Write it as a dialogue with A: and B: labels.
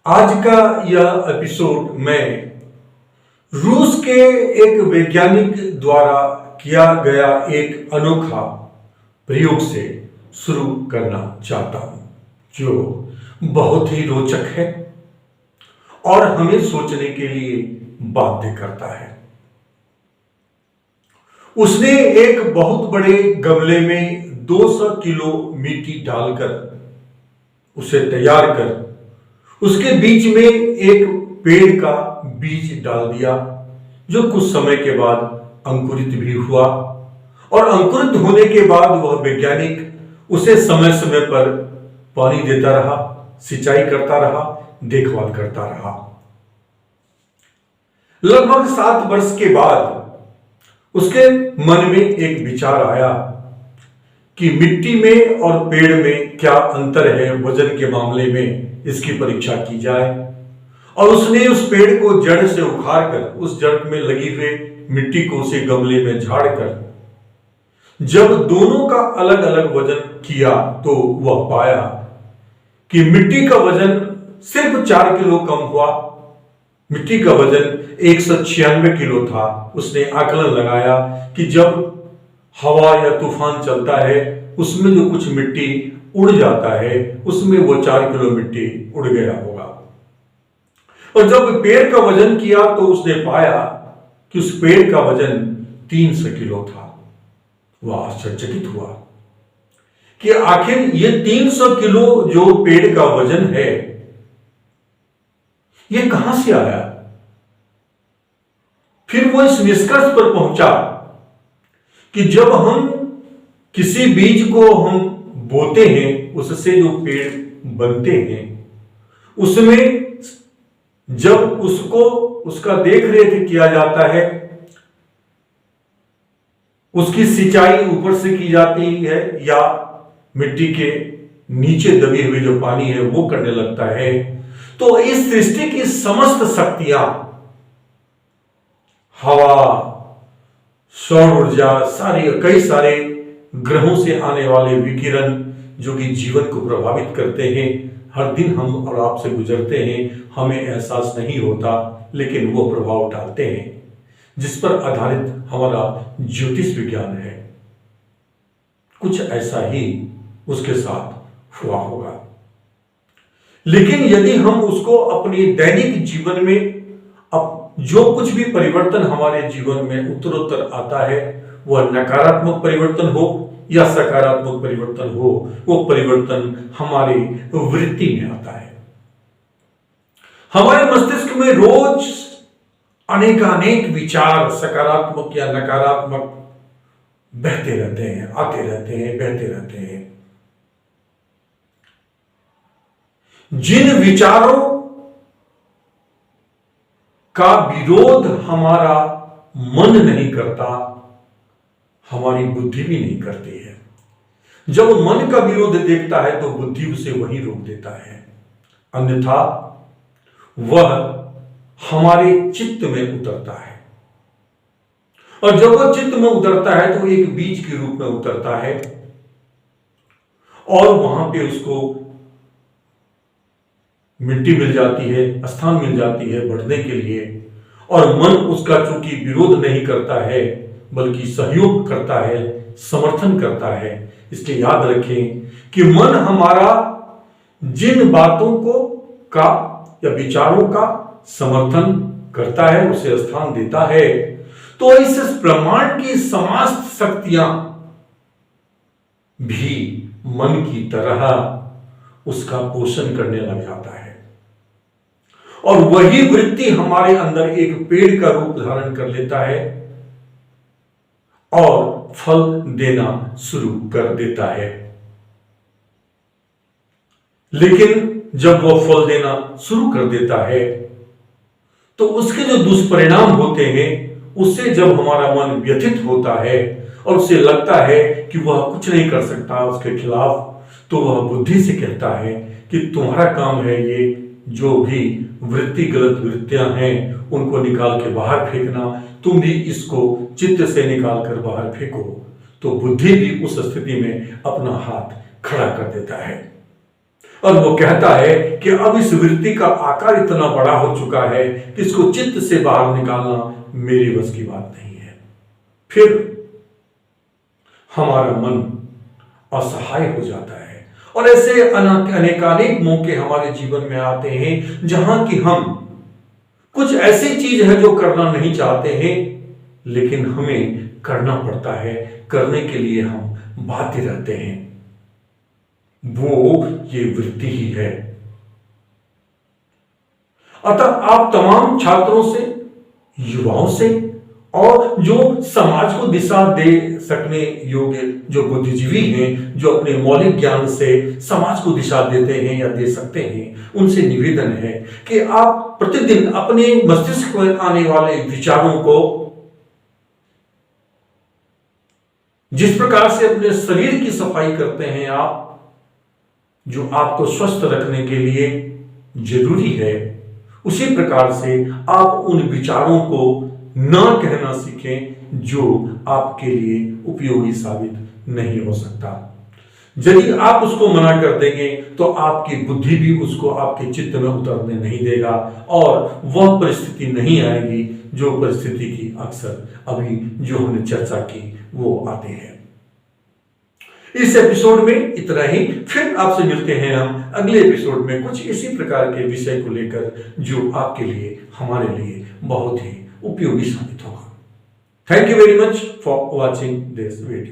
A: आज का यह एपिसोड मैं रूस के एक वैज्ञानिक द्वारा किया गया एक अनोखा प्रयोग से शुरू करना चाहता हूं, जो बहुत ही रोचक है और हमें सोचने के लिए बाध्य करता है। उसने एक बहुत बड़े गमले में 200 किलो मिट्टी डालकर उसे तैयार कर उसके बीच में एक पेड़ का बीज डाल दिया, जो कुछ समय के बाद अंकुरित भी हुआ। और अंकुरित होने के बाद वह वैज्ञानिक उसे समय समय पर पानी देता रहा, सिंचाई करता रहा, देखभाल करता रहा। लगभग 7 वर्ष के बाद उसके मन में एक विचार आया कि मिट्टी में और पेड़ में क्या अंतर है वजन के मामले में, इसकी परीक्षा की जाए। और उसने उस पेड़ को जड़ से उखाड़कर उस जड़ में लगी हुई मिट्टी को उसे गमले में झाड़कर जब दोनों का अलग अलग वजन किया तो वह पाया कि मिट्टी का वजन सिर्फ 4 किलो कम हुआ। मिट्टी का वजन 196 किलो था। उसने आकलन लगाया कि जब हवा या तूफान चलता है उसमें जो कुछ मिट्टी उड़ जाता है उसमें वो 4 किलो मिट्टी उड़ गया होगा। और जब पेड़ का वजन किया तो उसने पाया कि उस पेड़ का वजन 300 किलो था। वह आश्चर्यचकित हुआ कि आखिर ये 300 किलो जो पेड़ का वजन है ये कहां से आया। फिर वो इस निष्कर्ष पर पहुंचा कि जब हम किसी बीज को हम बोते हैं, उससे जो पेड़ बनते हैं, उसमें जब उसको उसका देख रेख किया जाता है, उसकी सिंचाई ऊपर से की जाती है या मिट्टी के नीचे दबी हुई जो पानी है वो करने लगता है, तो इस सृष्टि की समस्त शक्तियां, हवा, सौर ऊर्जा, कई सारे ग्रहों से आने वाले विकिरण जो कि जीवन को प्रभावित करते हैं, हर दिन हम और आपसे गुजरते हैं, हमें एहसास नहीं होता, लेकिन वो प्रभाव डालते हैं, जिस पर आधारित हमारा ज्योतिष विज्ञान है। कुछ ऐसा ही उसके साथ हुआ होगा। लेकिन यदि हम उसको अपने दैनिक जीवन में जो कुछ भी परिवर्तन हमारे जीवन में उत्तरोत्तर आता है, वह नकारात्मक परिवर्तन हो या सकारात्मक परिवर्तन हो, वो परिवर्तन हमारी वृत्ति में आता है। हमारे मस्तिष्क में रोज अनेक विचार, सकारात्मक या नकारात्मक, बहते रहते हैं, आते रहते हैं, बहते रहते हैं। जिन विचारों का विरोध हमारा मन नहीं करता, हमारी बुद्धि भी नहीं करती है। जब मन का विरोध देखता है तो बुद्धि उसे वहीं रोक देता है, अन्यथा वह हमारे चित्त में उतरता है। और जब वह चित्त में उतरता है तो एक बीज के रूप में उतरता है और वहां पे उसको मिट्टी मिल जाती है, स्थान मिल जाती है बढ़ने के लिए। और मन उसका चूंकि विरोध नहीं करता है बल्कि सहयोग करता है, समर्थन करता है। इसलिए याद रखें कि मन हमारा जिन बातों को का या विचारों का समर्थन करता है, उसे स्थान देता है, तो इस ब्रह्मांड की समस्त शक्तियां भी मन की तरह उसका पोषण करने लग जाता है। और वही वृत्ति हमारे अंदर एक पेड़ का रूप धारण कर लेता है और फल देना शुरू कर देता है। लेकिन जब वह फल देना शुरू कर देता है तो उसके जो दुष्परिणाम होते हैं, उससे जब हमारा मन व्यथित होता है और उसे लगता है कि वह कुछ नहीं कर सकता उसके खिलाफ, तो वह बुद्धि से कहता है कि तुम्हारा काम है ये जो भी गलत वृत्तियां हैं उनको निकाल के बाहर फेंकना, तुम भी इसको चित्त से निकाल कर बाहर फेंको। तो बुद्धि भी उस स्थिति में अपना हाथ खड़ा कर देता है और वो कहता है कि अब इस वृत्ति का आकार इतना बड़ा हो चुका है कि इसको चित्त से बाहर निकालना मेरे बस की बात नहीं है। फिर हमारा मन असहाय हो जाता है और ऐसे अनेकानेक मौके हमारे जीवन में आते हैं जहां कि हम कुछ ऐसी चीज है जो करना नहीं चाहते हैं, लेकिन हमें करना पड़ता है, करने के लिए हम बाध्य रहते हैं। वो ये वृत्ति ही है। अतः आप तमाम छात्रों से, युवाओं से और जो समाज को दिशा दे सकने योग्य जो बुद्धिजीवी हैं, जो अपने मौलिक ज्ञान से समाज को दिशा देते हैं या दे सकते हैं, उनसे निवेदन है कि आप प्रतिदिन अपने मस्तिष्क में आने वाले विचारों को जिस प्रकार से अपने शरीर की सफाई करते हैं आप, जो आपको स्वस्थ रखने के लिए जरूरी है, उसी प्रकार से आप उन विचारों को ना कहना सीखें जो आपके लिए उपयोगी साबित नहीं हो सकता। यदि आप उसको मना कर देंगे तो आपकी बुद्धि भी उसको आपके चित्त में उतरने नहीं देगा और वह परिस्थिति नहीं आएगी जो परिस्थिति की अक्सर अभी जो हमने चर्चा की वो आते हैं। इस एपिसोड में इतना ही। फिर आपसे मिलते हैं हम अगले एपिसोड में कुछ इसी प्रकार के विषय को लेकर जो आपके लिए, हमारे लिए बहुत ही उपयोगी साबित होगा। Thank you very much for watching this video.